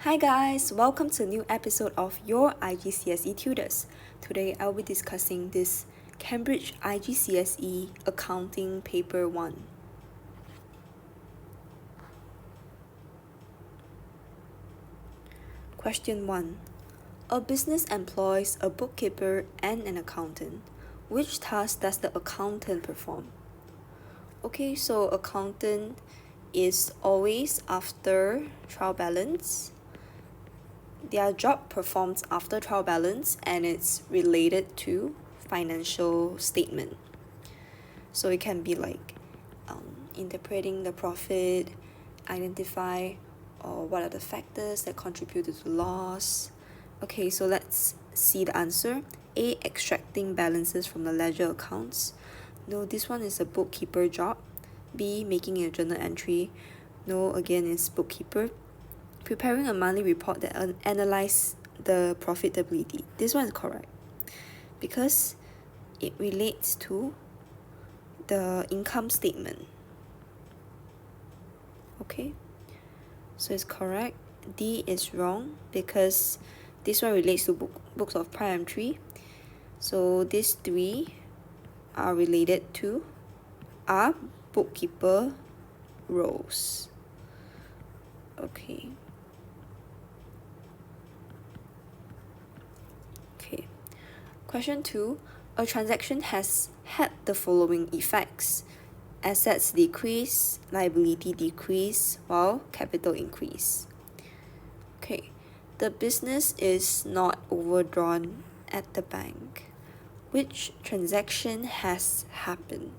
Hi guys, welcome to a new episode of your IGCSE Tutors. Today I'll be discussing this Cambridge IGCSE Accounting Paper 1. Question 1. A business employs a bookkeeper and an accountant. Which task does the accountant perform? Okay, so accountant is always after trial balance. Their job performs after trial balance and it's related to financial statement. So it can be like interpreting the profit, identify what are the factors that contributed to loss. Okay, so let's see the answer. A. Extracting balances from the ledger accounts. No, this one is a bookkeeper job. B. Making a journal entry. No, again, it's bookkeeper. Preparing a monthly report that analyze the profitability. This one is correct because it relates to the income statement. Okay, so it's correct. D is wrong because this one relates to books of prior entry. So these three are related to our bookkeeper roles. Okay. Question 2. A transaction has had the following effects. Assets decrease, liability decrease, while capital increase. Okay, the business is not overdrawn at the bank. Which transaction has happened?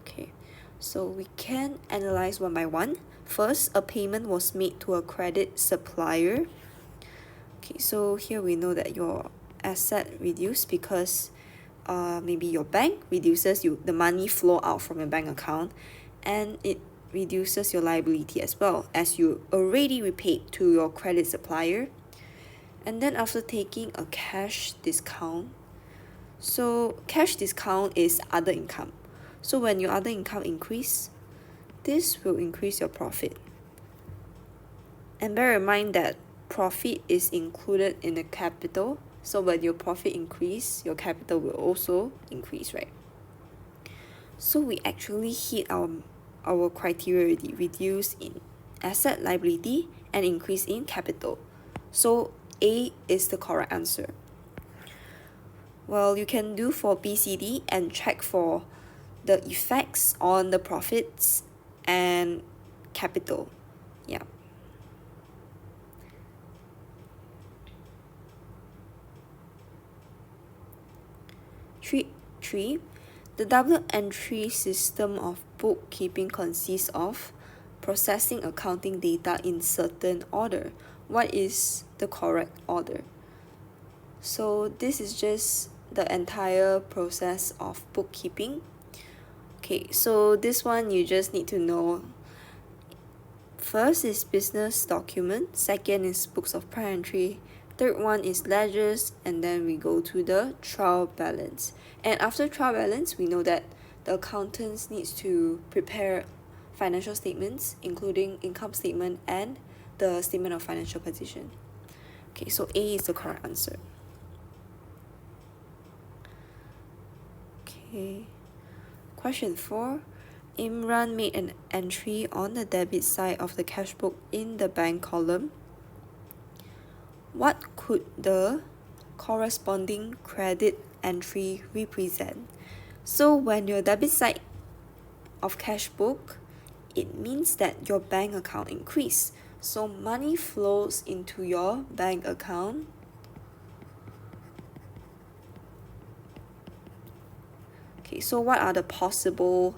Okay, so we can analyze one by one. First, a payment was made to a credit supplier. Okay, so here we know that your asset reduced because maybe your bank reduces the money flow out from your bank account, and it reduces your liability as well as you already repaid to your credit supplier. And then after taking a cash discount, so cash discount is other income. So when your other income increase, this will increase your profit. And bear in mind that profit is included in the capital. So when your profit increase, your capital will also increase, right? So we actually hit our criteria already, reduce in asset liability and increase in capital. So A is the correct answer. Well, you can do for BCD and check for the effects on the profits and capital. Yeah. Three, the double entry system of bookkeeping consists of processing accounting data in certain order. What is the correct order? So this is just the entire process of bookkeeping. Okay, so this one you just need to know. First is business document, second is books of prior entry, third one is ledgers, and then we go to the trial balance. And after trial balance, we know that the accountants needs to prepare financial statements, including income statement and the statement of financial position. Okay, so A is the correct answer. Okay, question 4. Imran made an entry on the debit side of the cash book in the bank column. What could the corresponding credit entry represent? So when your debit side of cash book, it means that your bank account increased. So money flows into your bank account. Okay, so what are the possible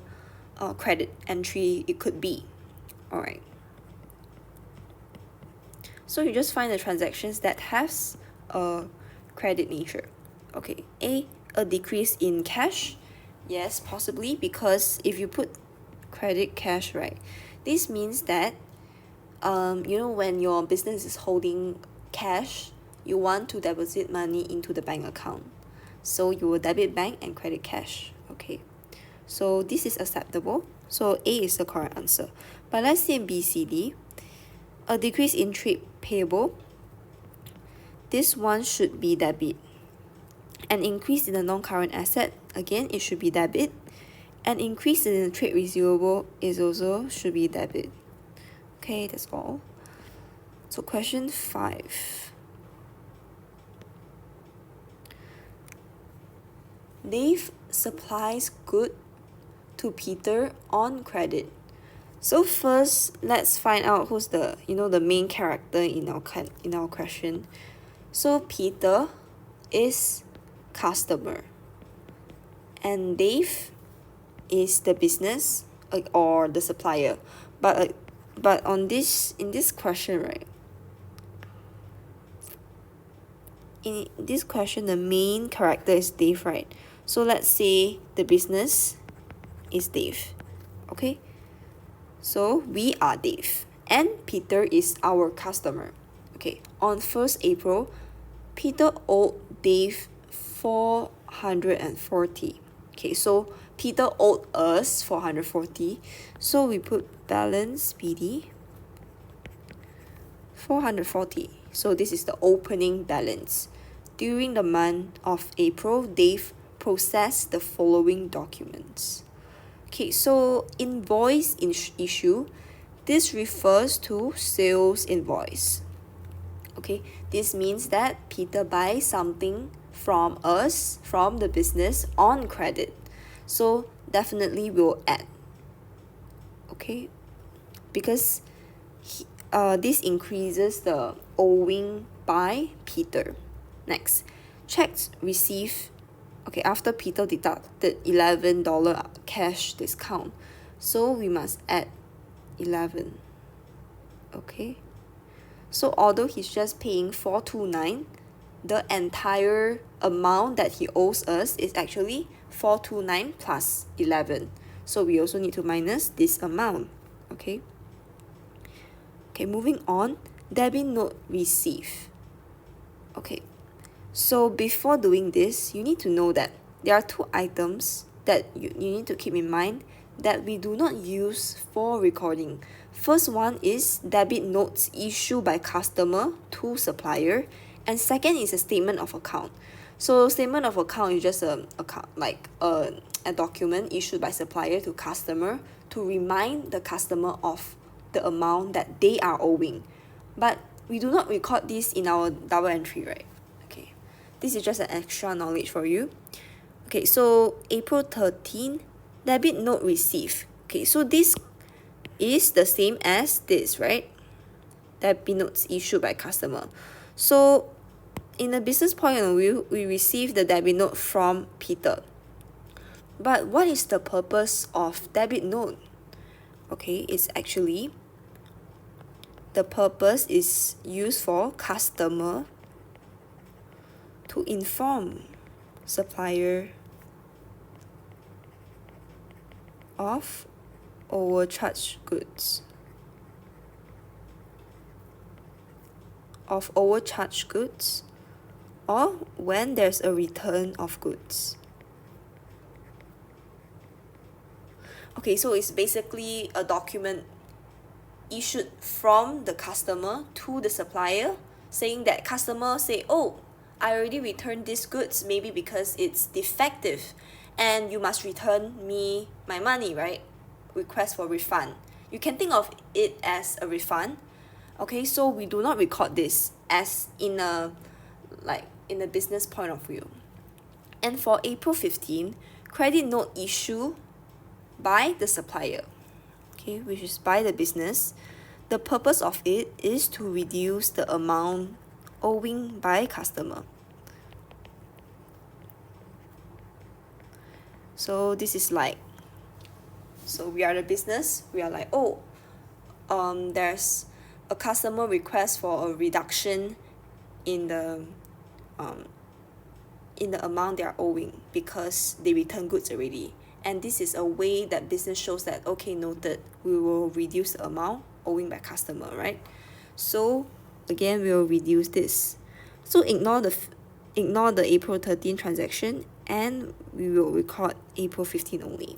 credit entry it could be? Alright. So you just find the transactions that has a credit nature. Okay, A decrease in cash. Yes, possibly, because if you put credit cash, right, this means that when your business is holding cash, you want to deposit money into the bank account. So you will debit bank and credit cash. Okay, so this is acceptable. So A is the correct answer. But let's say BCD. A decrease in trade payable, this one should be debit. An increase in the non-current asset, again it should be debit. An increase in the trade receivable is also should be debit. Okay, that's all. So question 5. Dave supplies good to Peter on credit. So first, let's find out who's the main character in our question. So Peter is customer, and Dave is the business or the supplier. But in this question, right? In this question, the main character is Dave, right? So let's say the business is Dave. Okay? So we are Dave, and Peter is our customer. Okay, on 1st April, Peter owed Dave 440. Okay, so Peter owed us 440. So we put balance BD 440. So this is the opening balance. During the month of April, Dave processed the following documents. Okay, so invoice issue, this refers to sales invoice. Okay, this means that Peter buys something from us, from the business, on credit. So definitely we'll add. Okay, because this increases the owing by Peter. Next, checks received. Okay, after Peter deducted $11 cash discount, so we must add 11. Okay, so although he's just paying $429, the entire amount that he owes us is actually $429 plus 11. So we also need to minus this amount. Okay, moving on, debit note received. Okay, so before doing this, you need to know that there are two items that you need to keep in mind that we do not use for recording. First one is debit notes issued by customer to supplier, and second is a statement of account. So statement of account is just a document issued by supplier to customer to remind the customer of the amount that they are owing. But we do not record this in our double entry, right? Okay, this is just an extra knowledge for you. Okay, so April 13, debit note received. Okay, so this is the same as this, right? Debit notes issued by customer. So in a business point of view, we receive the debit note from Peter. But what is the purpose of debit note? Okay, it's actually the purpose is used for customer to inform supplier of overcharged goods. Or when there's a return of goods. Okay, so it's basically a document issued from the customer to the supplier saying that customer say, oh, I already returned these goods, maybe because it's defective, and you must return me my money, right? Request for refund. You can think of it as a refund. Okay, so we do not record this as in a business point of view. And for April 15, credit note issue by the supplier, okay, which is by the business. The purpose of it is to reduce the amount owing by customer. So this is so we are the business, we are like, oh, there's a customer request for a reduction in the amount they are owing because they return goods already. And this is a way that business shows that, okay, noted, we will reduce the amount owing by customer, right? So again, we will reduce this. So ignore the April 13 transaction, and we will record April 15 only.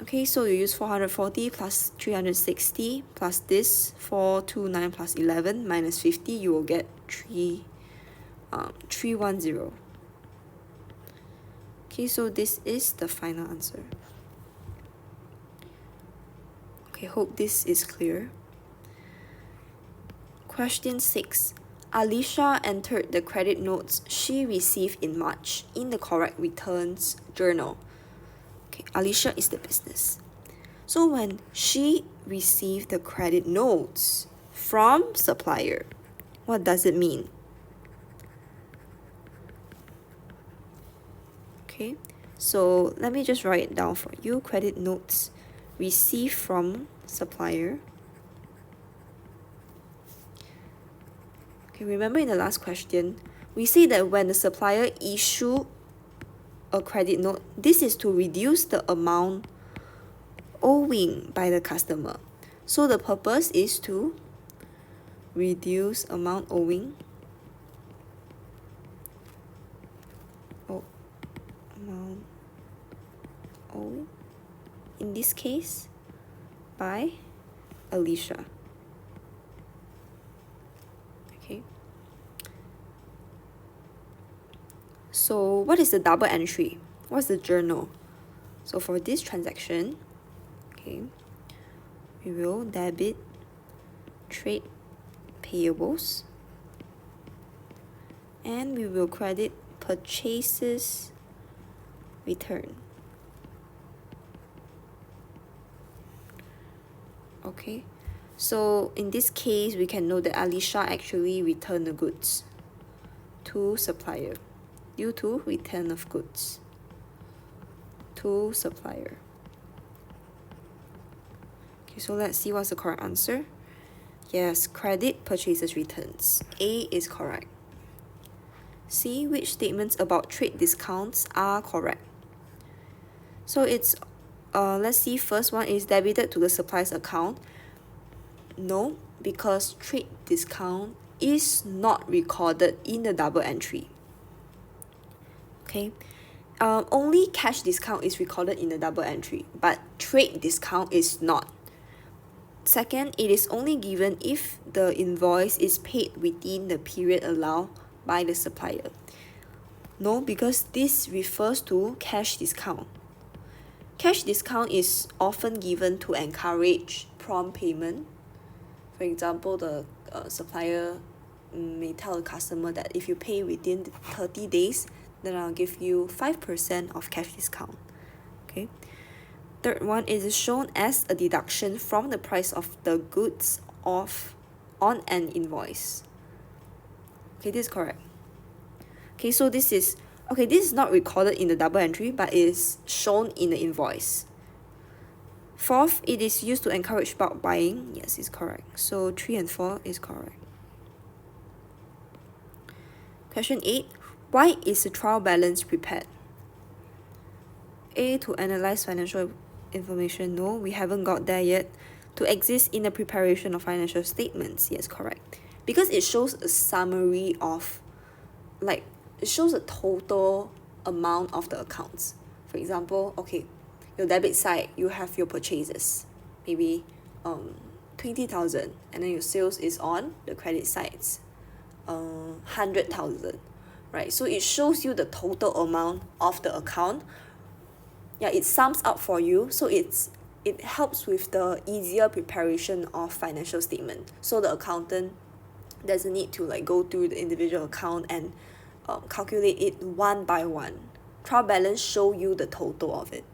Okay, so you use 440 plus 360 plus this 429 plus 11 minus 50, you will get 310. Okay, so this is the final answer. Okay, hope this is clear. Question 6. Alicia entered the credit notes she received in March in the correct returns journal. Okay, Alicia is the business. So when she received the credit notes from supplier, what does it mean? Okay, so let me just write it down for you. Credit notes received from supplier. Okay, remember in the last question, we say that when the supplier issue a credit note, this is to reduce the amount owing by the customer. So the purpose is to reduce amount owing. Amount owing. In this case, by Alicia. Okay. So what is the double entry? What's the journal? So for this transaction, okay, we will debit trade payables and we will credit purchases return. Okay, so in this case, we can know that Alicia actually returned the goods to supplier due to return of goods to supplier. Okay, so let's see what's the correct answer. Yes, credit purchases returns. A is correct. C, which statements about trade discounts are correct? So it's let's see, first one is debited to the supplier's account. No, because trade discount is not recorded in the double entry. Okay, only cash discount is recorded in the double entry, but trade discount is not. Second, it is only given if the invoice is paid within the period allowed by the supplier. No, because this refers to cash discount. Cash discount is often given to encourage prompt payment. For example, the supplier may tell the customer that if you pay within 30 days, then I'll give you 5% of cash discount. Okay. Third one is shown as a deduction from the price of the goods on an invoice. Okay, this is correct. Okay, so this is not recorded in the double entry, but it is shown in the invoice. Fourth, it is used to encourage bulk buying. Yes, it's correct. So 3 and 4 is correct. Question 8. Why is the trial balance prepared? A, to analyze financial information. No, we haven't got there yet. To exist in the preparation of financial statements. Yes, correct. Because it shows a summary of, like, it shows a total amount of the accounts. For example, okay, your debit side, you have your purchases, maybe 20,000, and then your sales is on the credit sides, 100,000, right? So it shows you the total amount of the account. Yeah, it sums up for you, so it helps with the easier preparation of financial statement. So the accountant doesn't need to like go through the individual account and calculate it one by one. Trial balance show you the total of it.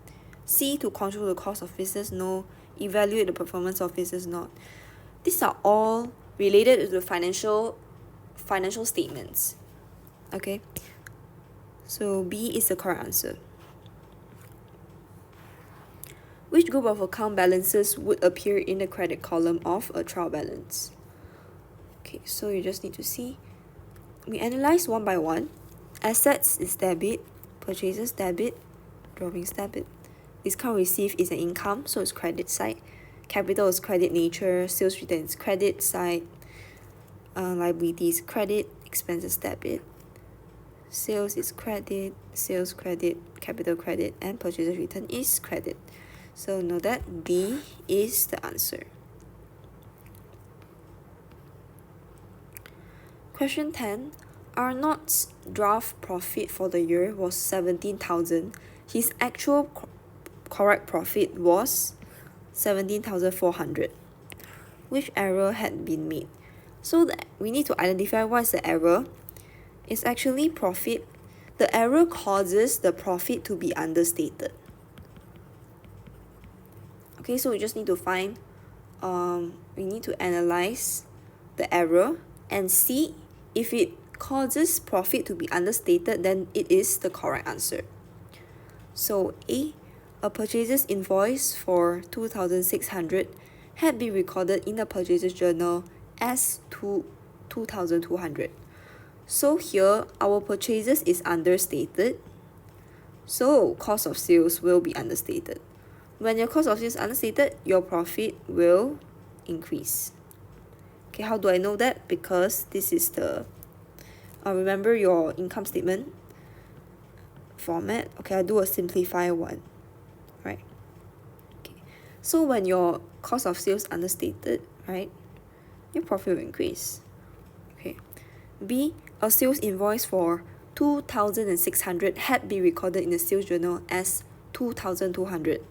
C, to control the cost of business. No. Evaluate the performance of business. Not. These are all related to the financial statements. Okay, so B is the correct answer. Which group of account balances would appear in the credit column of a trial balance? Okay, so you just need to see. We analyze one by one. Assets is debit, purchases debit, drawings debit. Discount received is an income, so it's credit side. Capital is credit nature, sales return is credit side. Liabilities credit, expenses debit. Sales is credit, sales credit, capital credit, and purchases return is credit. So know that D is the answer. Question 10. Arnold's draft profit for the year was 17,000. His actual correct profit was 17,400. Which error had been made? So we need to identify what is the error. It's actually profit. The error causes the profit to be understated. Okay, so we just need to find, we need to analyze the error and see if it causes profit to be understated, then it is the correct answer. So A, a purchaser's invoice for 2,600 had been recorded in the purchaser's journal as 2,200. So here, our purchases is understated, so cost of sales will be understated. When your cost of sales is understated, your profit will increase. Okay, how do I know that? Because this is the, remember your income statement format. Okay, I'll do a simplified one, right? Okay, so when your cost of sales understated, right, your profit will increase. Okay, B, a sales invoice for 2,600 had been recorded in the sales journal as 2,200.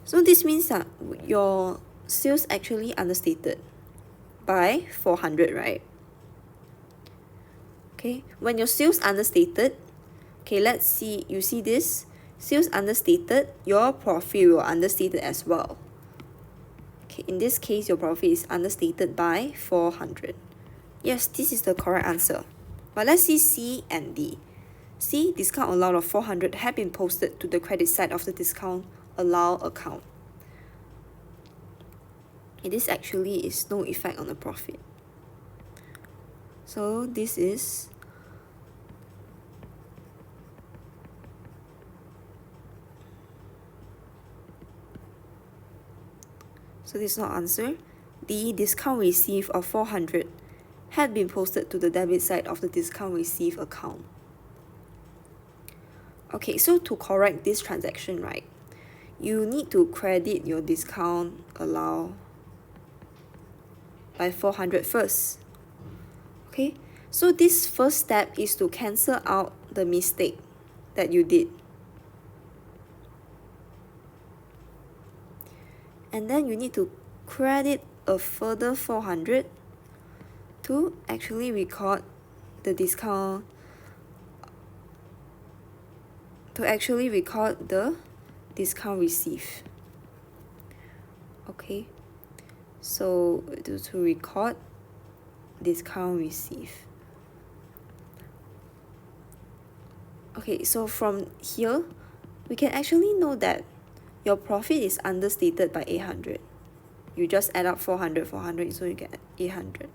So this means that your sales actually understated by 400, right? Okay, when your sales understated, okay, let's see, you see this, sales understated, your profit will understated as well. Okay, in this case, your profit is understated by 400. Yes, this is the correct answer. But let's see C and D. C, discount allowed of 400 had been posted to the credit side of the discount allow account. Okay, this actually is no effect on the profit. So this is not answer. The discount received of 400 had been posted to the debit side of the discount received account. Okay, so to correct this transaction, right, you need to credit your discount allow by 400 first. Okay, so this first step is to cancel out the mistake that you did. And then you need to credit a further 400 to actually record the discount, received. Okay, so to record discount received. Okay, so from here, we can actually know that your profit is understated by 800. You just add up 400, so you get 800.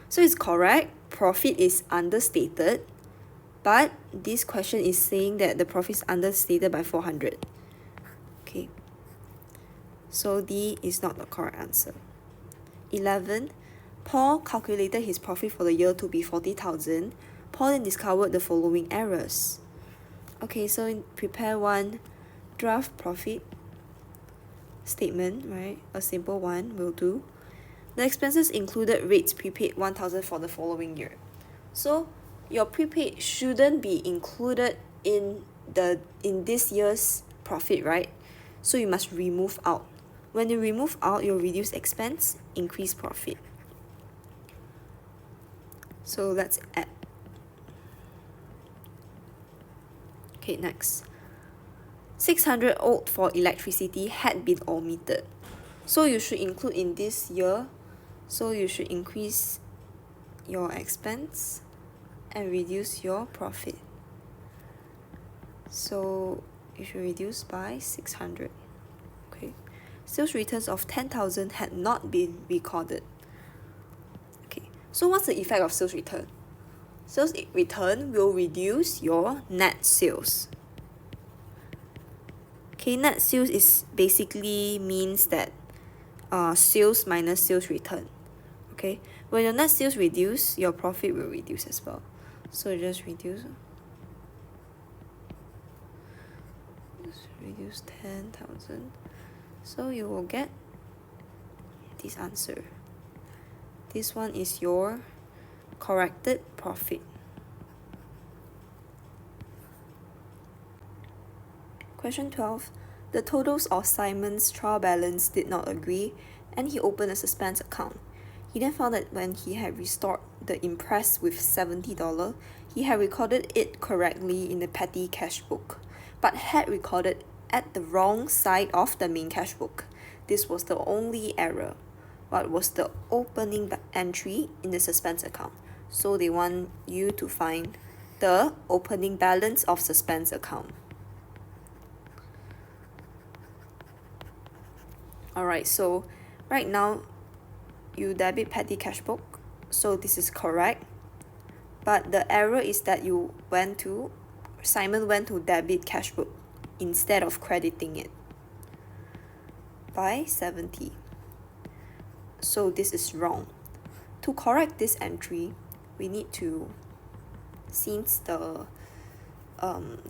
So it's correct, profit is understated, but this question is saying that the profit is understated by 400. Okay, so D is not the correct answer. 11, Paul calculated his profit for the year to be 40,000. Paul then discovered the following errors. Okay, so prepare one draft profit statement, right? A simple one will do. The expenses included rates prepaid 1,000 for the following year. So your prepaid shouldn't be included in this year's profit, right? So you must remove out. When you remove out, you'll reduce expense, increase profit. So let's add. Okay, next. 600 owed for electricity had been omitted. So you should include in this year. So you should increase your expense and reduce your profit. So you should reduce by 600. Okay. Sales returns of 10,000 had not been recorded. Okay. So what's the effect of sales return? Sales return will reduce your net sales. Okay, net sales is basically means that sales minus sales return. Okay, when your net sales reduce, your profit will reduce as well. So you just reduce 10,000 So you will get this answer. This one is your corrected profit. Question 12. The totals of Simon's trial balance did not agree, and he opened a suspense account. He then found that when he had restored the impress with $70, he had recorded it correctly in the petty cash book, but had recorded at the wrong side of the main cash book. This was the only error. What was the opening entry in the suspense account? So they want you to find the opening balance of suspense account. Alright, so right now you debit petty cash book, so this is correct. But the error is that Simon went to debit cash book instead of crediting it by 70. So this is wrong. To correct this entry, we need to, since the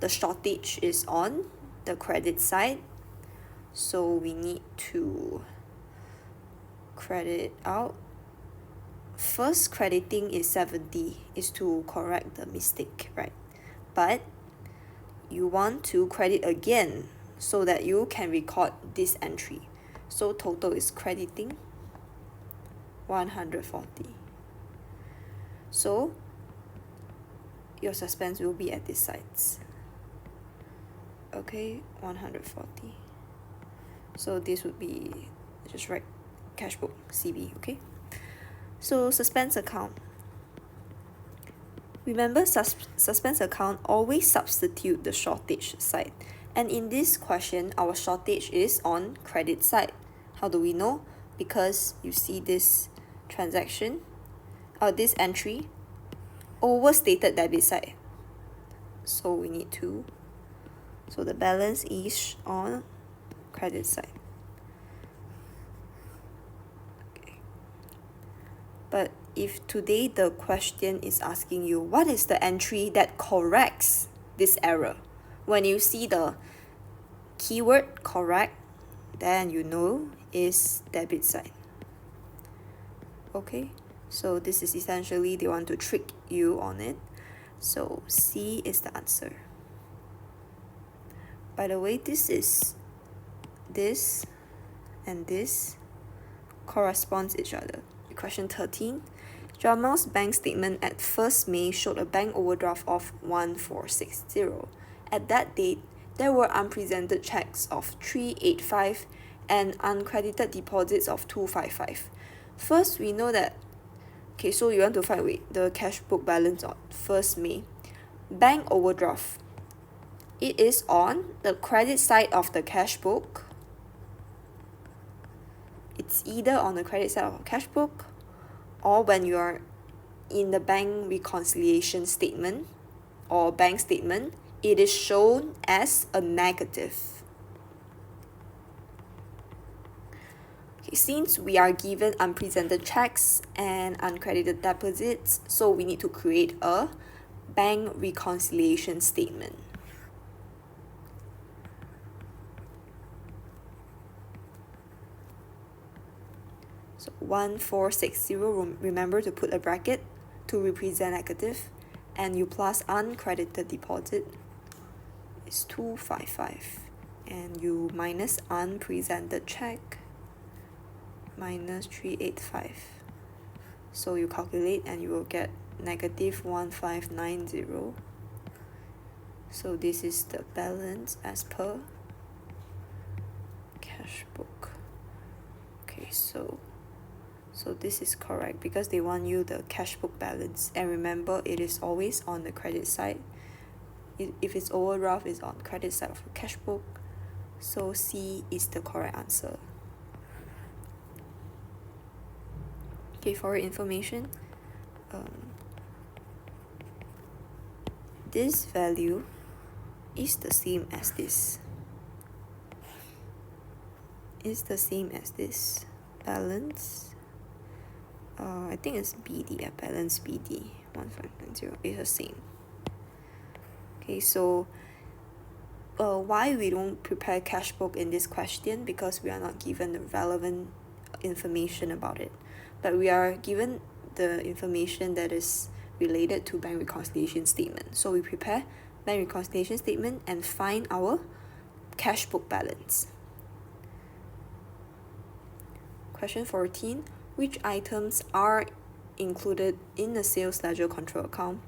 shortage is on the credit side, so we need to credit out. First, crediting is 70 is to correct the mistake, right? But you want to credit again so that you can record this entry. So total is crediting 140. So your suspense will be at these sides. Okay, 140. So this would be, just write cash book, CB, okay? So suspense account. Remember, suspense account always substitute the shortage side. And in this question, our shortage is on credit side. How do we know? Because you see this transaction, or this entry, overstated debit side. So we need to, so the balance is on credit side. Okay. But if today the question is asking you, what is the entry that corrects this error? When you see the keyword correct, then you know is debit side. Okay, so this is essentially they want to trick you on it. So C is the answer. By the way, this and this corresponds each other. Question 13. Jamal's bank statement at 1st May showed a bank overdraft of 1460. At that date, there were unpresented checks of 385 and uncredited deposits of 255. First, we know that, okay, so you want to find the cash book balance on 1st May. Bank overdraft. It is on the credit side of the cash book. It's either on the credit side of the cash book or when you are in the bank reconciliation statement or bank statement, it is shown as a negative. Okay, since we are given unpresented checks and uncredited deposits, so we need to create a bank reconciliation statement. So 1460, remember to put a bracket to represent negative, and you plus uncredited deposit is 255, and you minus unpresented check minus 385. So you calculate and you will get negative 1590. So this is the balance as per cash book. Okay, so this is correct because they want you the cash book balance, and remember it is always on the credit side. If it's overdraft, it's on credit side of the cash book. So C is the correct answer. Okay, for your information, this value is the same as this. Is the same as this balance. I think it's BD, balance BD 1590 is the same. Okay, so why we don't prepare cash book in this question, because we are not given the relevant information about it, but we are given the information that is related to bank reconciliation statement. So we prepare bank reconciliation statement and find our cash book balance. Question 14. Which items are included in the sales ledger control account?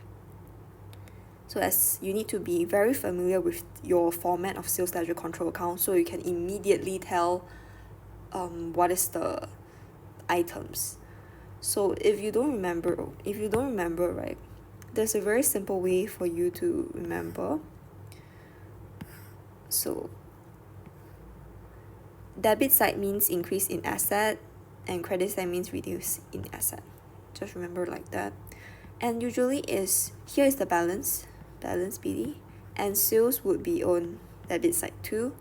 So as you need to be very familiar with your format of sales ledger control account, so you can immediately tell what is the items. So if you don't remember, right, there's a very simple way for you to remember. So debit side means increase in asset, and credit side means reduce in asset. Just remember like that. And usually here is the balance BD, and sales would be on debit side too,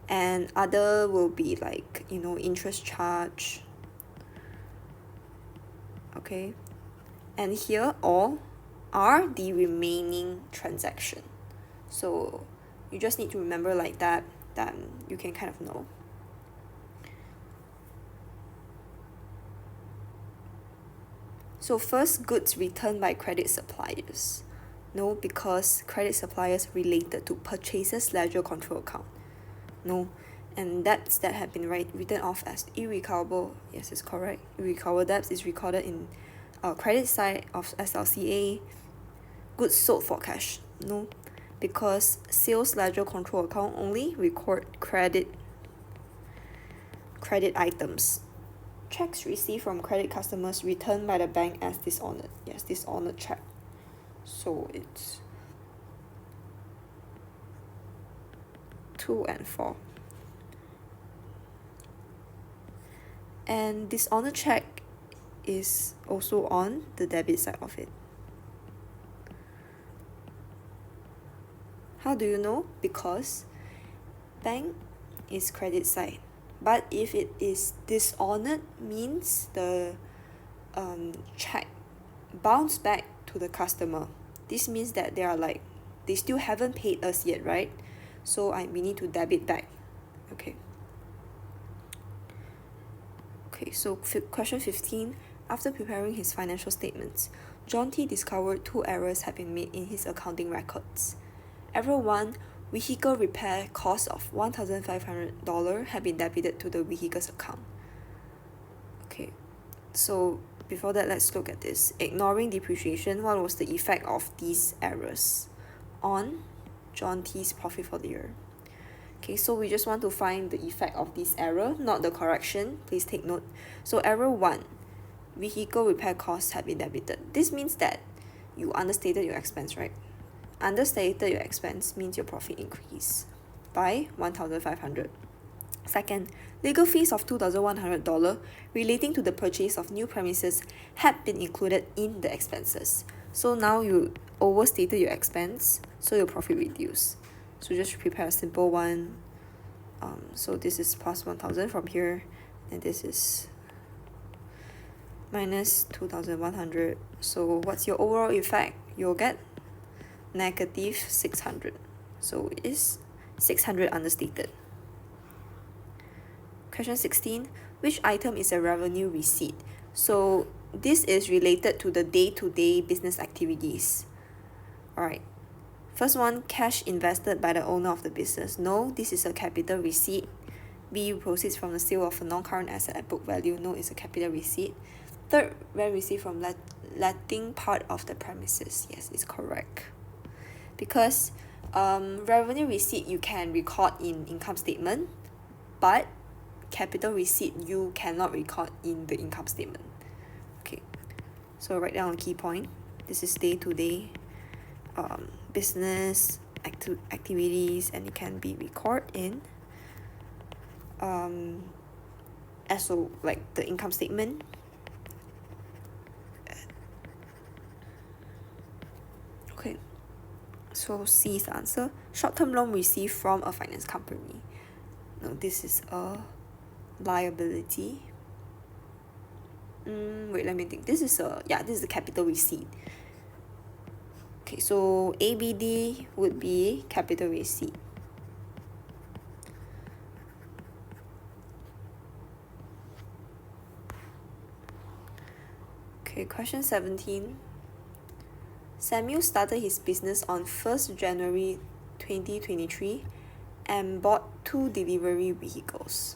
and other will be like, interest charge. Okay, and here all are the remaining transaction. So you just need to remember like that, then you can kind of know. So first, goods returned by credit suppliers. No, because credit suppliers related to purchases ledger control account. No, and debts that have been written off as irrecoverable. Yes, it's correct. Irrecoverable debts is recorded in credit side of SLCA. Goods sold for cash. No, because sales ledger control account only record credit items. Checks received from credit customers returned by the bank as dishonored. Yes, dishonored check. So it's 2 and 4. And dishonored check is also on the debit side of it. How do you know? Because bank is credit side, but if it is dishonored, means the check bounce back to the customer. This means that they still haven't paid us yet, right? So we need to debit back. Okay, so question 15. After preparing his financial statements, John T discovered 2 errors have been made in his accounting records. Error 1, vehicle repair cost of $1,500 have been debited to the vehicle's account. Okay, so before that, let's look at this. Ignoring depreciation, what was the effect of these errors on John T's profit for the year? Okay, so we just want to find the effect of this error, not the correction. Please take note. So error 1, vehicle repair costs have been debited. This means that you understated your expense, right? Understated your expense means your profit increased by $1,500. Second, legal fees of $2,100 relating to the purchase of new premises had been included in the expenses. So now you overstated your expense, so your profit reduced. So just prepare a simple one. So this is plus 1,000 from here, and this is minus 2,100. So what's your overall effect? You'll get negative 600. So it is 600 understated. Question 16. Which item is a revenue receipt? So this is related to the day-to-day business activities. Alright. First one, cash invested by the owner of the business. No, this is a capital receipt. B, proceeds from the sale of a non-current asset at book value. No, it's a capital receipt. Third, rent received from letting part of the premises. Yes, it's correct. Because revenue receipt you can record in income statement, but capital receipt you cannot record in the income statement. Okay, so write down a key point. This is day-to-day business activities, and it can be recorded in SO, like the income statement. Okay, so C is the answer. Short-term loan received from a finance company. No, this is a liability. Wait, let me think. This is a capital receipt. Okay, so ABD would be capital receipt. Okay, question 17. Samuel started his business on 1st January 2023 and bought 2 delivery vehicles.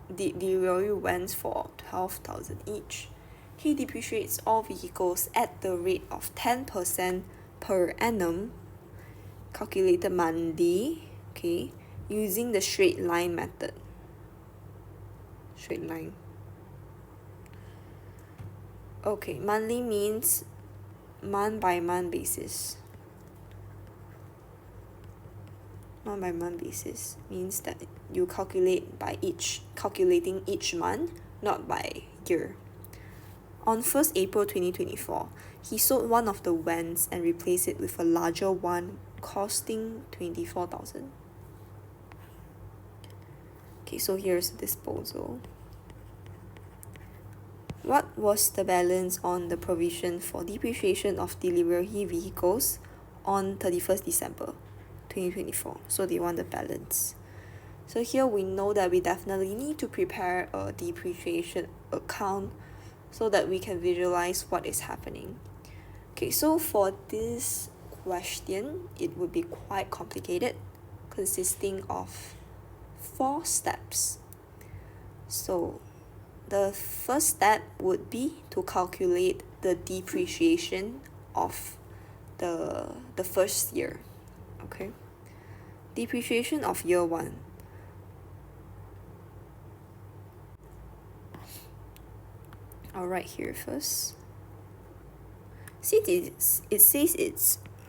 The delivery went for 12,000 each. He depreciates all vehicles at the rate of 10% per annum, calculated monthly, okay, using the straight line method. Straight line. Okay, monthly means month by month basis. Month by month basis means that you calculating each month, not by year. On 1st April 2024, he sold one of the vans and replaced it with a larger one costing 24,000. Okay, so here's the disposal. What was the balance on the provision for depreciation of delivery vehicles on 31st December 2024? So they want the balance. So here we know that we definitely need to prepare a depreciation account so that we can visualize what is happening. Okay, so for this question, it would be quite complicated, consisting of 4 steps. So the first step would be to calculate the depreciation of the first year. Okay, depreciation of year 1. I'll write here first. Since it says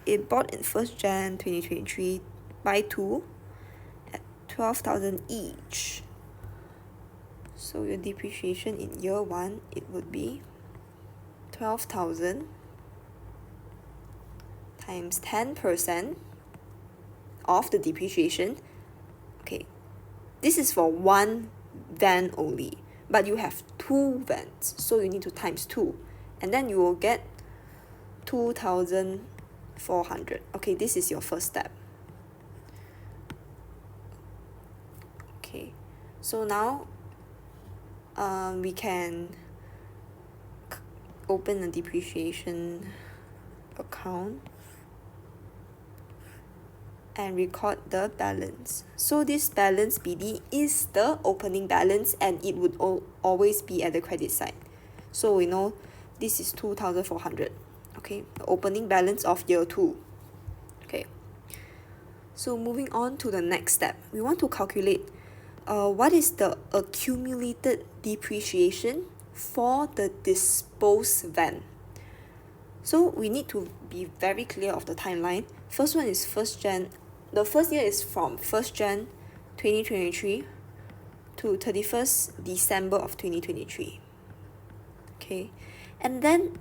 it bought in 1st Jan 2023, buy 2 at 12,000 each. So your depreciation in year 1, it would be 12,000 times 10% of the depreciation. Okay, this is for one van only, but you have 2 vans, so you need to times 2, and then you will get 2,400. Okay, this is your first step. Okay, so now we can open a depreciation account and record the balance. So this balance BD is the opening balance, and it would always be at the credit side. So we know this is 2,400. Okay, the opening balance of year 2. Okay, so moving on to the next step, we want to calculate what is the accumulated depreciation for the disposed van. So we need to be very clear of the timeline. First one is 1st Jan. The first year is from 1st Jan 2023 to 31st December of 2023. Okay, and then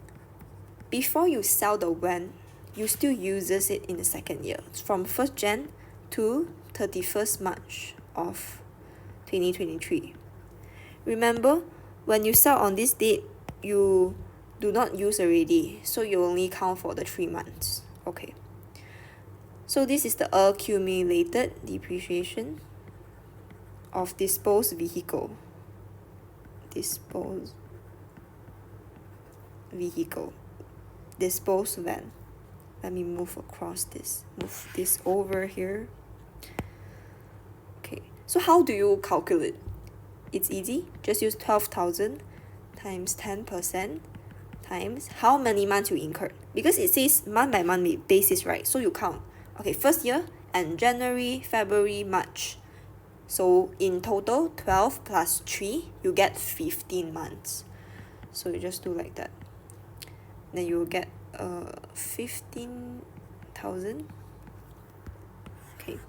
before you sell the van, you still uses it in the second year. It's from 1st Jan to 31st March of 2023. Remember, when you sell on this date, you do not use already, so you only count for the 3 months. Okay, so this is the accumulated depreciation of disposed vehicle. Disposed van. Let me move this over here. Okay, so how do you calculate? It's easy. Just use 12,000 times 10% times how many months you incurred, because it says month by month basis, right? So you count. Okay, first year and January, February, March. So in total 12 plus 3, you get 15 months. So you just do like that. Then you will get 15,000. Okay,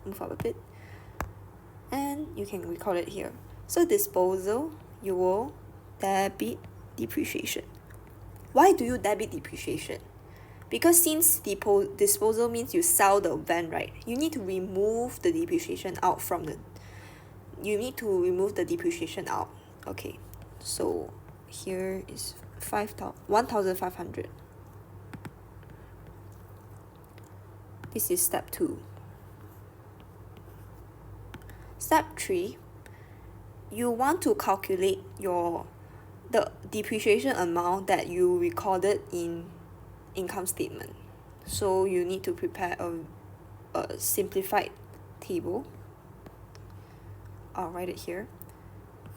move up a bit, and you can record it here. So disposal, you will debit depreciation. Why do you debit depreciation? Because since disposal means you sell the van, right? You need to remove the depreciation out Okay, so here is 1,500. This is step 2. Step 3, you want to calculate your the depreciation amount that you recorded in income statement. So you need to prepare a simplified table. I'll write it here.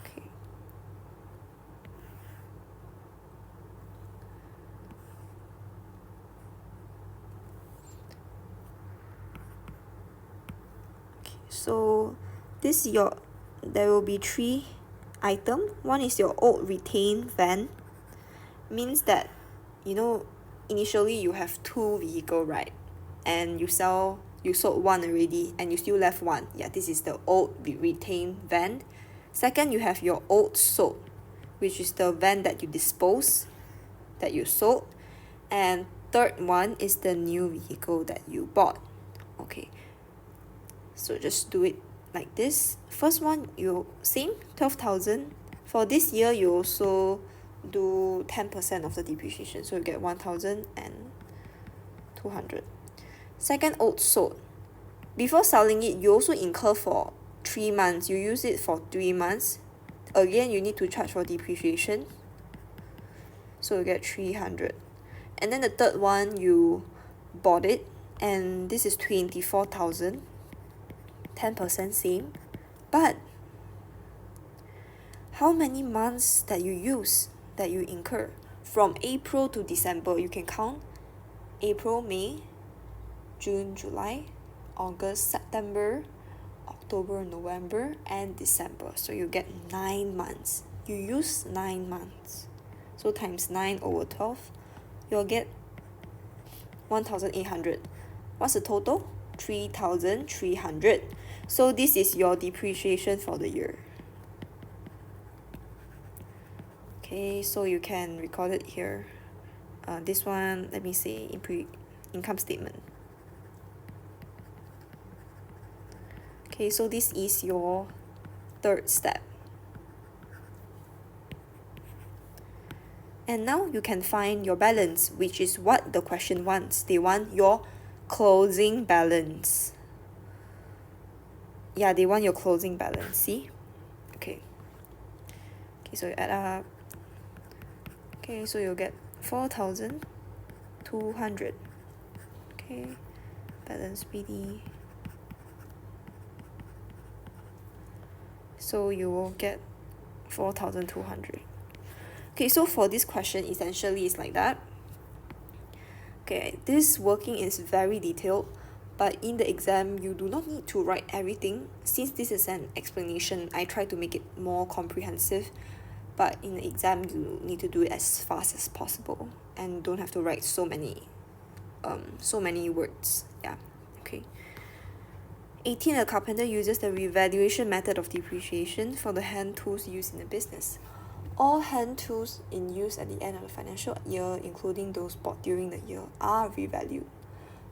Okay. So this is there will be 3 item. One is your old retained van. Means that, initially you have 2 vehicle, right? And you sold one already and you still left one. Yeah, this is the old retained van. Second, you have your old sold, which is the van that you dispose, that you sold. And third one is the new vehicle that you bought. Okay, so just do it like this. First one, same 12,000. For this year, you also do 10% of the depreciation, so you get 1,200. Second, old sold. Before selling it, you also incur for 3 months. You use it for 3 months. Again, you need to charge for depreciation, so you get 300. And then the third one, you bought it, and this is 24,000. 10% same. But how many months that you use, that you incur? From April to December, you can count April, May, June, July, August, September, October, November, and December. So you get 9 months. You use 9 months. So times 9 over 12, you'll get 1,800. What's the total? 3,300. So this is your depreciation for the year. Okay, so you can record it here. This one, let me say, income statement. Okay, so this is your third step. And now you can find your balance, which is what the question wants. They want your closing balance. Yeah, they want your closing balance, see? Okay, so you add up. Okay, so you'll get 4,200. Okay, balance BD. So you will get 4,200. Okay, so for this question, essentially it's like that. Okay, this working is very detailed, but in the exam, you do not need to write everything. Since this is an explanation, I try to make it more comprehensive, but in the exam, you need to do it as fast as possible and don't have to write so many words. Yeah, okay. 18, a carpenter uses the revaluation method of depreciation for the hand tools used in the business. All hand tools in use at the end of the financial year, including those bought during the year, are revalued.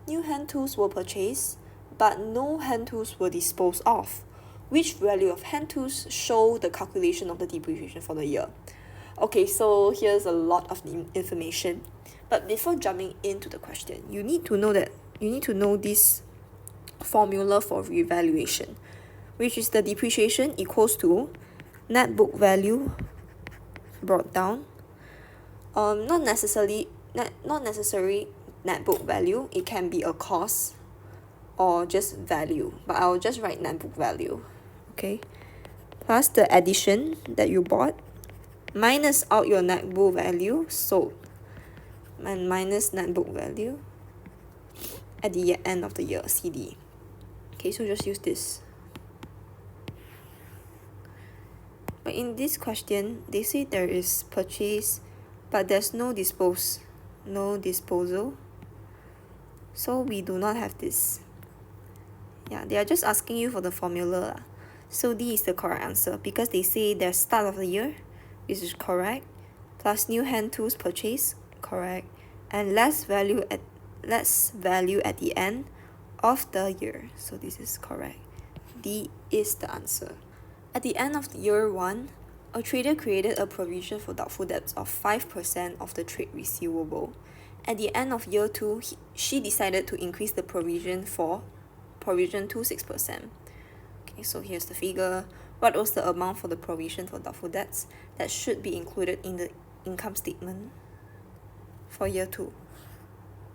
New hand tools were purchased, but no hand tools were disposed of. Which value of hand tools show the calculation of the depreciation for the year? Okay, so here's a lot of information. But before jumping into the question, you need to know this formula for revaluation, which is the depreciation equals to net book value brought down. Not necessary net book value. It can be a cost or just value, but I'll just write net book value. Okay, plus the addition that you bought, minus out your net book value sold, and minus net book value at the end of the year, CD. Okay, so just use this. But in this question, they say there is purchase, but there's no disposal. So we do not have this. Yeah, they are just asking you for the formula. So D is the correct answer because they say there's start of the year, which is correct, plus new hand tools purchase, correct, and less value at the end of the year. So this is correct. D is the answer. At the end of year 1, a trader created a provision for doubtful debts of 5% of the trade receivable. At the end of year 2, she decided to increase the provision to 6%. Okay, so here's the figure. What was the amount for the provision for doubtful debts that should be included in the income statement for year 2?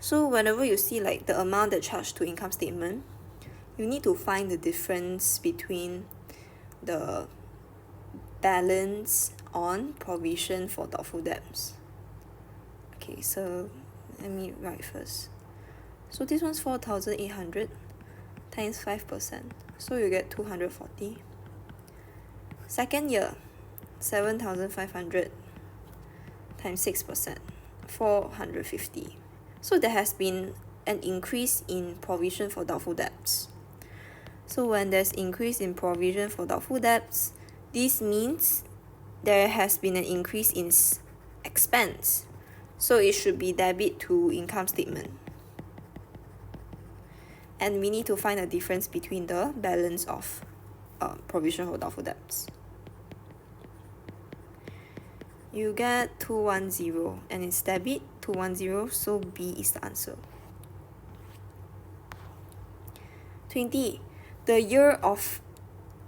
So whenever you see like the amount that charged to income statement, you need to find the difference between the balance on provision for doubtful debts. Okay, so let me write first. So this one's 4,800 times 5%. So you get 240. Second year, 7,500 times 6%, 450. So there has been an increase in provision for doubtful debts. So when there's increase in provision for doubtful debts, this means there has been an increase in expense. So it should be debit to income statement. And we need to find a difference between the balance of provision for doubtful debts. You get 210 and it's debit 210, so B is the answer. 20. The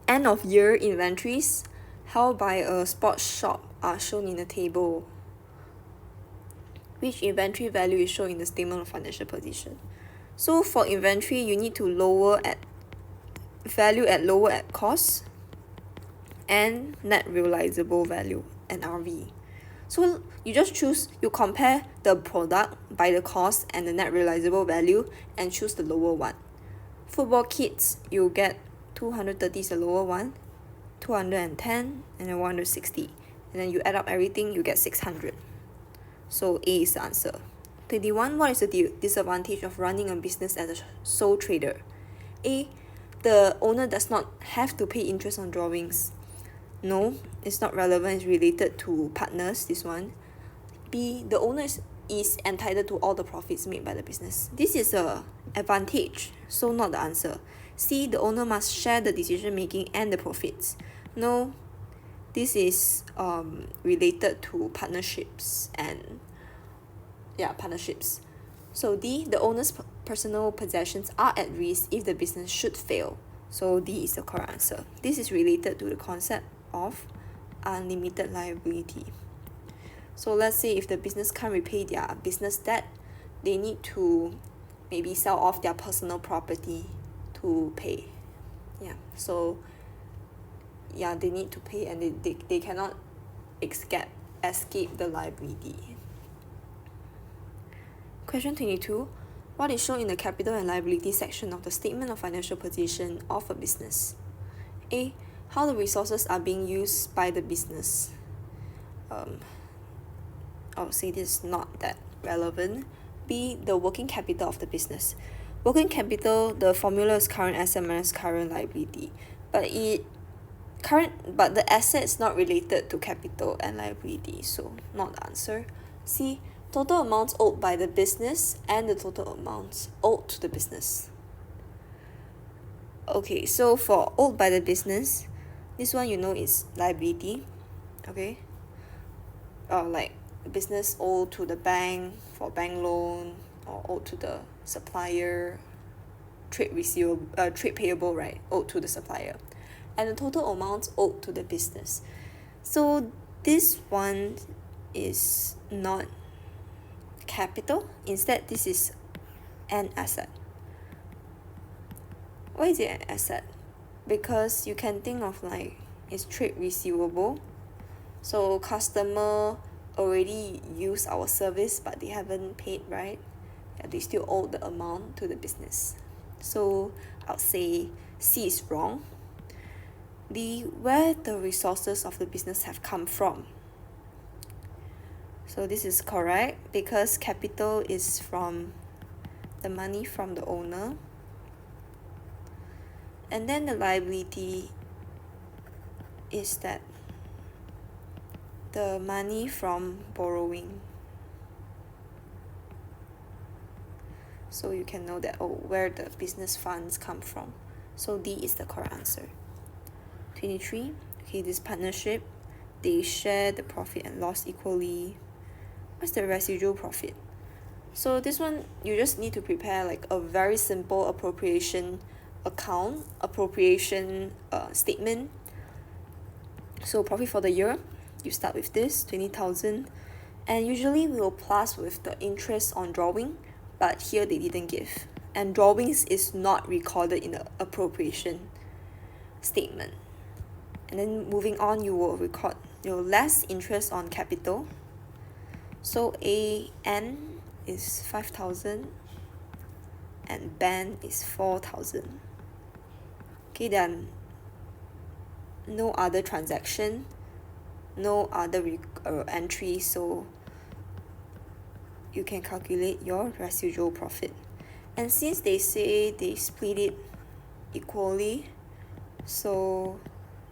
end of year inventories held by a sports shop are shown in the table. Which inventory value is shown in the statement of financial position? So for inventory, you need to lower at cost and net realizable value, NRV. So you compare the product by the cost and the net realizable value and choose the lower one. Football kits, you get 230 is the lower one, 210 and then 160. And then you add up everything, you get 600. So A is the answer. 21. What is the disadvantage of running a business as a sole trader? A. The owner does not have to pay interest on drawings. No, it's not relevant, it's related to partners, this one. B. The owner is entitled to all the profits made by the business. This is a advantage, so not the answer. C. The owner must share the decision making and the profits. No, this is related to partnerships and partnerships. So D. The owner's personal possessions are at risk if the business should fail. So D is the correct answer. This is related to the concept of unlimited liability. So let's say if the business can't repay their business debt, they need to maybe sell off their personal property to pay. They need to pay and they cannot escape the liability. Question 22. What is shown in the capital and liability section of the statement of financial position of a business? A. How the resources are being used by the business. I would say this is not that relevant. B. The working capital of the business. Working capital, the formula is current asset minus current liability. But the asset is not related to capital and liability, so not the answer. C. Total amounts owed by the business and the total amounts owed to the business. Okay, so for owed by the business, this one is liability. Okay, like business owed to the bank for bank loan, or owed to the supplier, trade payable, right, owed to the supplier, and the total amounts owed to the business. So this one is not capital. Instead, this is an asset. Why is it an asset? Because you can think of it's trade receivable. So customer already use our service but they haven't paid, right? They still owe the amount to the business. So I'll say C is wrong. D. Where the resources of the business have come from. So this is correct because capital is from the money from the owner. And then the liability is that the money from borrowing. So you can know that where the business funds come from. So D is the correct answer. 23. Okay, this partnership, they share the profit and loss equally. What's the residual profit? So this one, you just need to prepare a very simple appropriation statement. So profit for the year, you start with this 20,000, and usually we will plus with the interest on drawing, but here they didn't give, and drawings is not recorded in the appropriation statement. And then moving on, you will record your less interest on capital. So AN is 5,000 and BAN is 4,000. Okay, then no other transaction, no other entry, so you can calculate your residual profit. And since they say they split it equally, so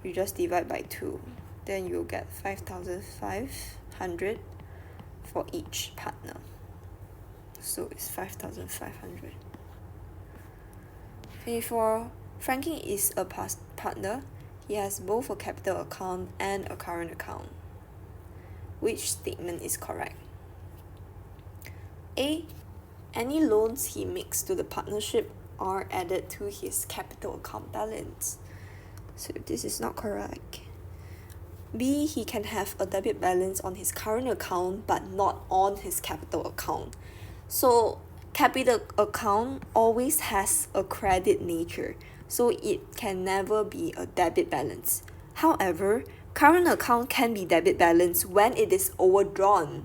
you just divide by 2, then you'll get 5,500 for each partner. So it's 5,500. Okay, for Frankie is a partner. He has both a capital account and a current account. Which statement is correct? A. Any loans he makes to the partnership are added to his capital account balance. So this is not correct. B. He can have a debit balance on his current account but not on his capital account. So capital account always has a credit nature, so it can never be a debit balance. However, current account can be debit balance when it is overdrawn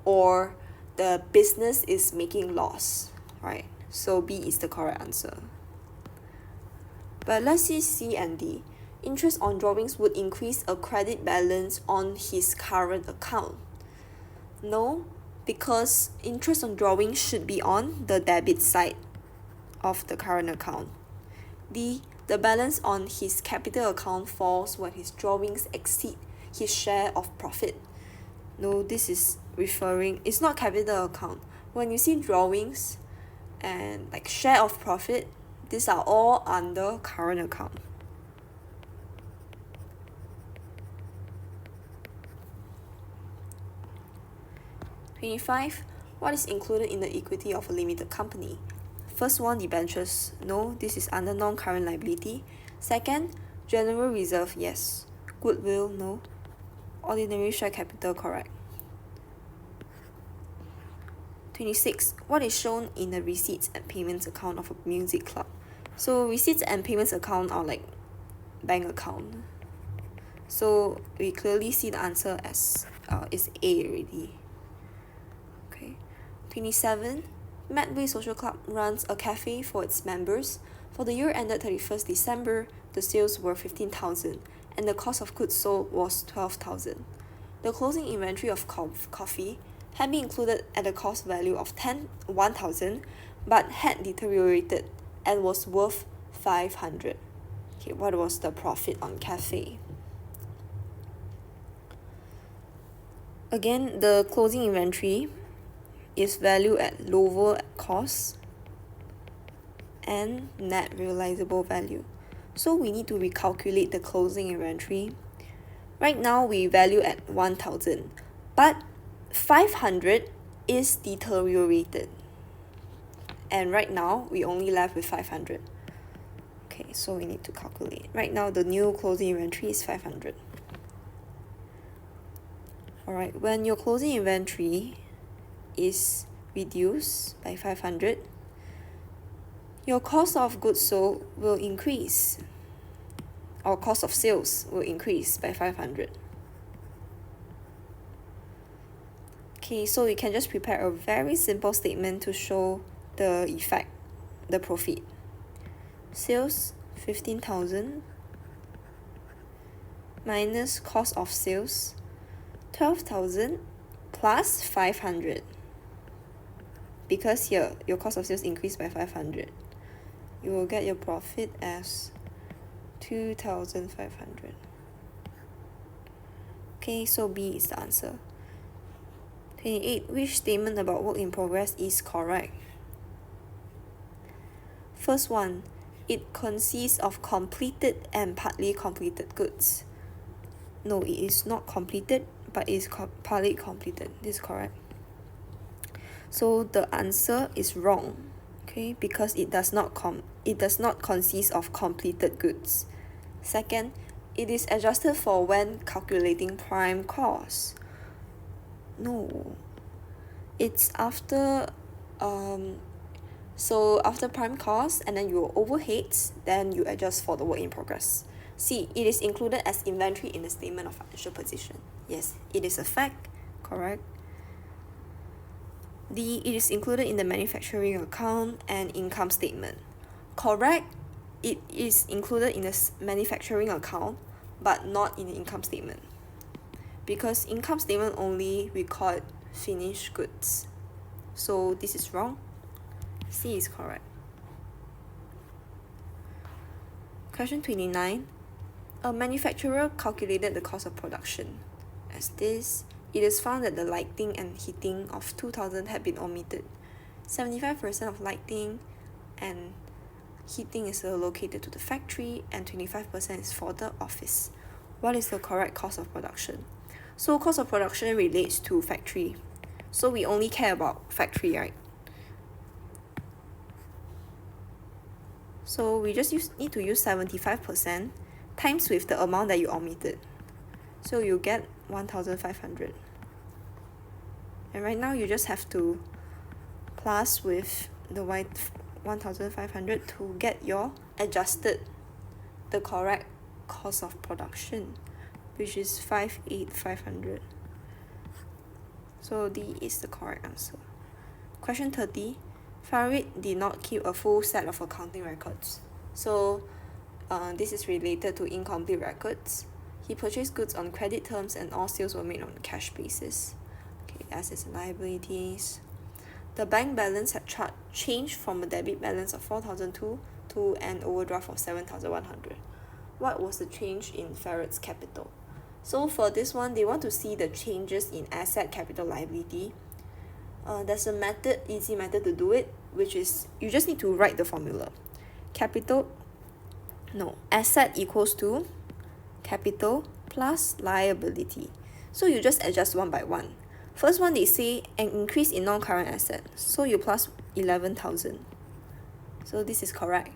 or the business is making loss, right? So B is the correct answer. But let's see C and D. Interest on drawings would increase a credit balance on his current account. No, because interest on drawings should be on the debit side of the current account. D. The balance on his capital account falls when his drawings exceed his share of profit. No, this is it's not capital account. When you see drawings and like share of profit, these are all under current account. (25) What is included in the equity of a limited company? First one, debentures. No, this is under non-current liability. Second, general reserve. Yes. Goodwill. No. Ordinary share capital. Correct. 26. What is shown in the receipts and payments account of a music club? So receipts and payments account are like bank account. So we clearly see the answer as is A already. Okay. 27. Medway Social Club runs a cafe for its members. For the year ended 31st December, the sales were 15,000 and the cost of goods sold was 12,000. The closing inventory of coffee had been included at a cost value of 1,000 but had deteriorated and was worth 500. Okay, what was the profit on cafe? Again, the closing inventory is valued at lower cost and net realizable value. So we need to recalculate the closing inventory. Right now we value at 1,000, but 500 is deteriorated. And right now we only left with 500. Okay, so we need to calculate. Right now the new closing inventory is 500. Alright, when your closing inventory is reduced by 500, your cost of goods sold will increase, or cost of sales will increase by 500. Okay, so you can just prepare a very simple statement to show the effect, the profit. Sales 15,000 minus cost of sales 12,000 plus 500. Because here your cost of sales increased by 500, you will get your profit as 2,500. Okay, so B is the answer. 28. Which statement about work in progress is correct? First one, it consists of completed and partly completed goods. No, it is not completed, but it is partly completed. This is correct. So the answer is wrong, okay, because it does not consist of completed goods. Second, it is adjusted for when calculating prime cost. No, it's after so after prime cost and then your overheads, then you adjust for the work in progress. C, it is included as inventory in the statement of financial position. Yes, it is a fact, correct. D, it is included in the manufacturing account and income statement. Correct, it is included in the manufacturing account but not in the income statement, because income statement only record finished goods. So this is wrong. C is correct. Question 29. A manufacturer calculated the cost of production. As this, it is found that the lighting and heating of 2,000 had been omitted. 75% of lighting and heating is allocated to the factory and 25% is for the office. What is the correct cost of production? So cost of production relates to factory. So we only care about factory, right? So we just need to use 75% times with the amount that you omitted. So you get 1,500. And right now you just have to plus with the 1,500 to get your adjusted, the correct cost of production, which is 5,500. So D is the correct answer. Question 30. Farid did not keep a full set of accounting records. So this is related to incomplete records. He purchased goods on credit terms and all sales were made on a cash basis. Okay, assets and liabilities. The bank balance had changed from a debit balance of 4,002 to an overdraft of 7,100. What was the change in Farid's capital? So for this one, they want to see the changes in asset, capital, liability. There's a method, easy method to do it, which is you just need to write the formula. Asset equals to capital plus liability. So you just adjust one by one. First one, they say an increase in non-current asset. So you plus 11,000. So this is correct.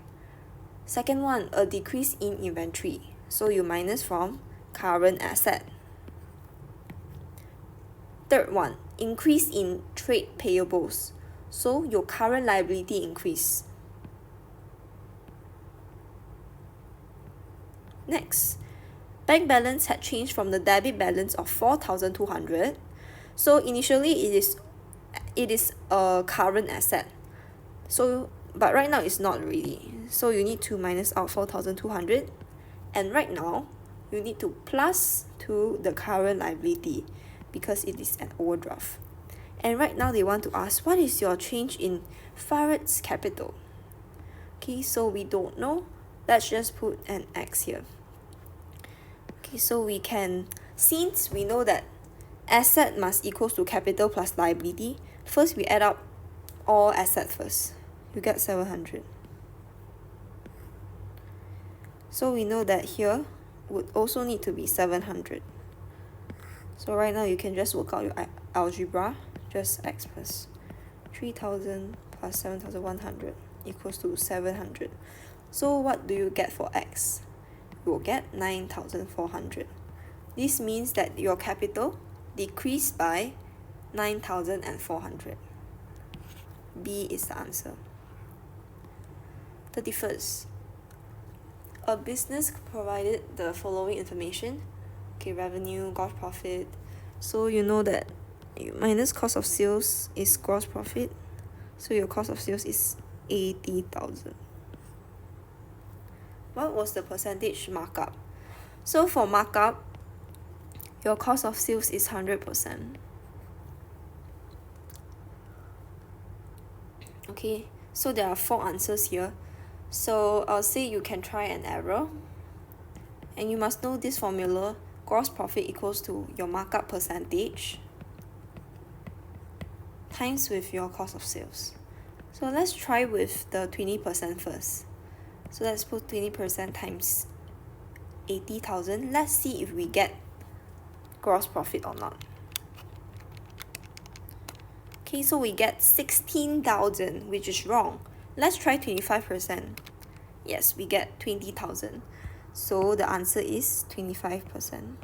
Second one, a decrease in inventory. So you minus from current asset. Third one, increase in trade payables. So your current liability increase. Next, bank balance had changed from the debit balance of 4,200. So initially it is a current asset. So but right now it's not really. So you need to minus out 4,200, and right now you need to plus to the current liability because it is an overdraft. And right now they want to ask, what is your change in Farid's capital? Okay, so we don't know. Let's just put an X here. Okay, so we can, since we know that asset must equals to capital plus liability, first we add up all assets first. You get 700. So we know that here would also need to be 700. So right now you can just work out your algebra. Just X plus 3,000 plus 7,100 equals to 700. So what do you get for X? You will get 9,400. This means that your capital decreased by 9,400. B is the answer. 31st. A business provided the following information. Okay, revenue, gross profit. So you know that minus cost of sales is gross profit. So your cost of sales is 80,000. What was the percentage markup? So for markup, your cost of sales is 100%. Okay, so there are 4 answers here. So I'll say you can try an error. And you must know this formula, gross profit equals to your markup percentage times with your cost of sales. So let's try with the 20% first. So let's put 20% times 80,000. Let's see if we get gross profit or not. Okay, so we get 16,000, which is wrong. Let's try 25%. Yes, we get 20,000. So the answer is 25%,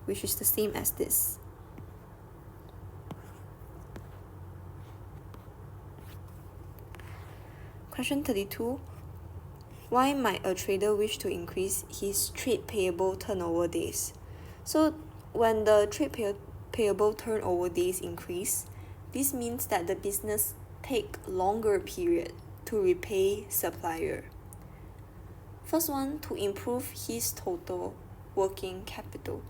which is the same as this. Question 32. Why might a trader wish to increase his trade payable turnover days? So when the trade payable turnover days increase, this means that the business take longer period to repay supplier. First one, to improve his total working capital.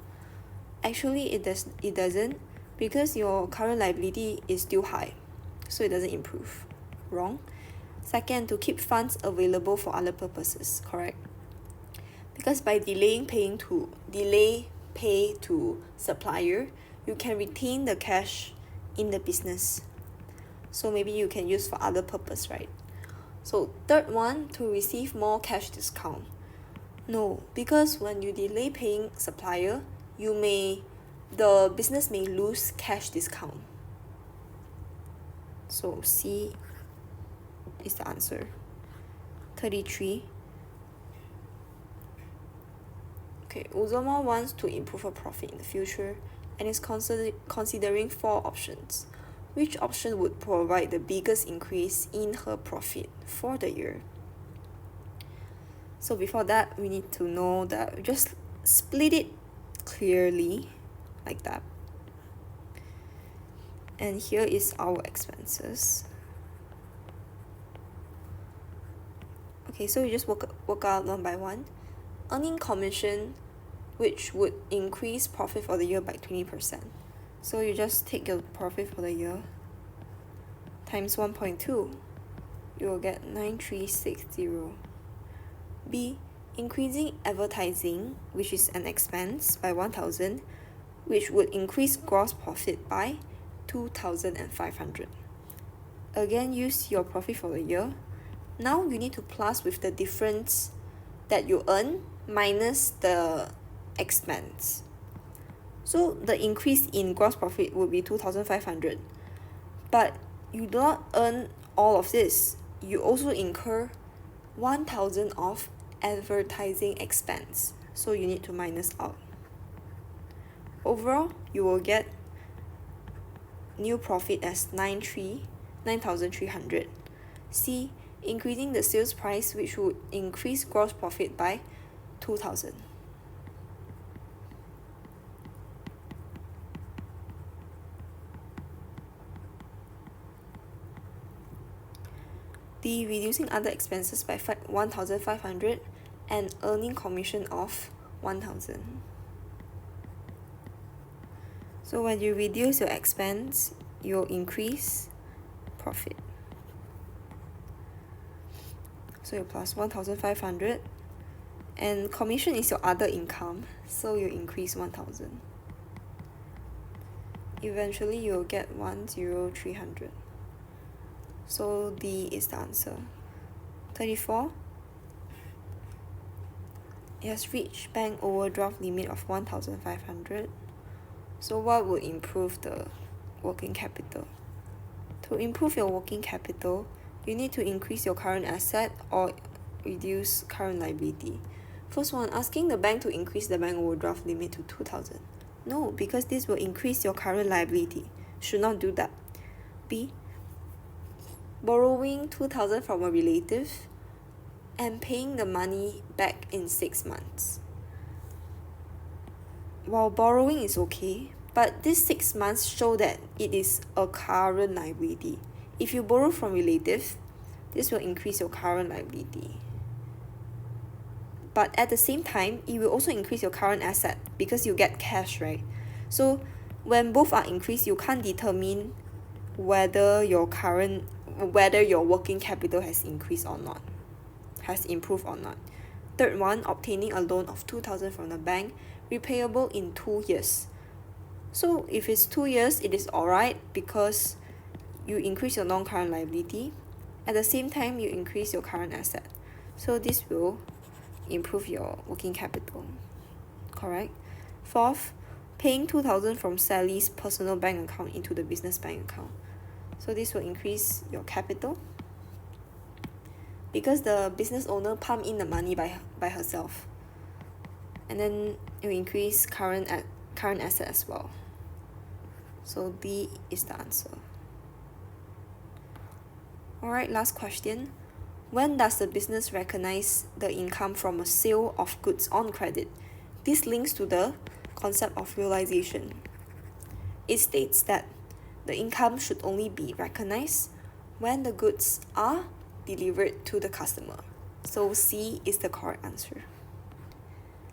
Actually, it doesn't, because your current liability is still high, so it doesn't improve. Wrong. Second, to keep funds available for other purposes. Correct. Because by delay pay to supplier, you can retain the cash in the business. So maybe you can use for other purpose, right? So third one, to receive more cash discount. No, because when you delay paying supplier, the business may lose cash discount. So C is the answer. 33. Okay, Uzoma wants to improve her profit in the future and is considering 4 options. Which option would provide the biggest increase in her profit for the year? So before that, we need to know that just split it clearly like that. And here is our expenses. Okay, so you just work out one by one. Earning commission, which would increase profit for the year by 20%. So you just take your profit for the year times 1.2. You will get 9360. B. Increasing advertising, which is an expense, by 1,000, which would increase gross profit by 2,500. Again, use your profit for the year. Now you need to plus with the difference that you earn minus the expense. So the increase in gross profit would be 2,500. But you do not earn all of this. You also incur 1,000 of advertising expense. So you need to minus out. Overall, you will get new profit as 9,300. C. Increasing the sales price, which would increase gross profit by 2,000. D. Reducing other expenses by 1,500 and earning commission of 1,000. So when you reduce your expense, you'll increase profit. So you plus 1,500, and commission is your other income, so you increase 1,000. Eventually you'll get 1,300. So D is the answer. 34. It has reached bank overdraft limit of 1,500. So what would improve the working capital? To improve your working capital, you need to increase your current asset or reduce current liability. First one, asking the bank to increase the bank overdraft limit to 2,000. No, because this will increase your current liability. Should not do that. B. Borrowing 2,000 from a relative and paying the money back in 6 months. While borrowing is okay, but these 6 months show that it is a current liability. If you borrow from relative, this will increase your current liability. But at the same time, it will also increase your current asset because you get cash, right? So when both are increased, you can't determine whether your working capital has increased or not, has improved or not. Third one, obtaining a loan of 2,000 from the bank, repayable in 2 years. So if it's 2 years, it is alright because you increase your non-current liability. At the same time, you increase your current asset. So this will improve your working capital. Correct? Fourth, paying 2,000 from Sally's personal bank account into the business bank account. So this will increase your capital. because the business owner pumped in the money by herself. And then it will increase current asset as well. So D is the answer. Alright, last question. When does the business recognize the income from a sale of goods on credit? This links to the concept of realization. It states that the income should only be recognized when the goods are delivered to the customer. So C is the correct answer.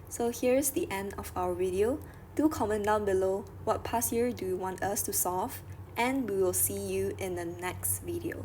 So here's the end of our video. Do comment down below what past year do you want us to solve, and we will see you in the next video.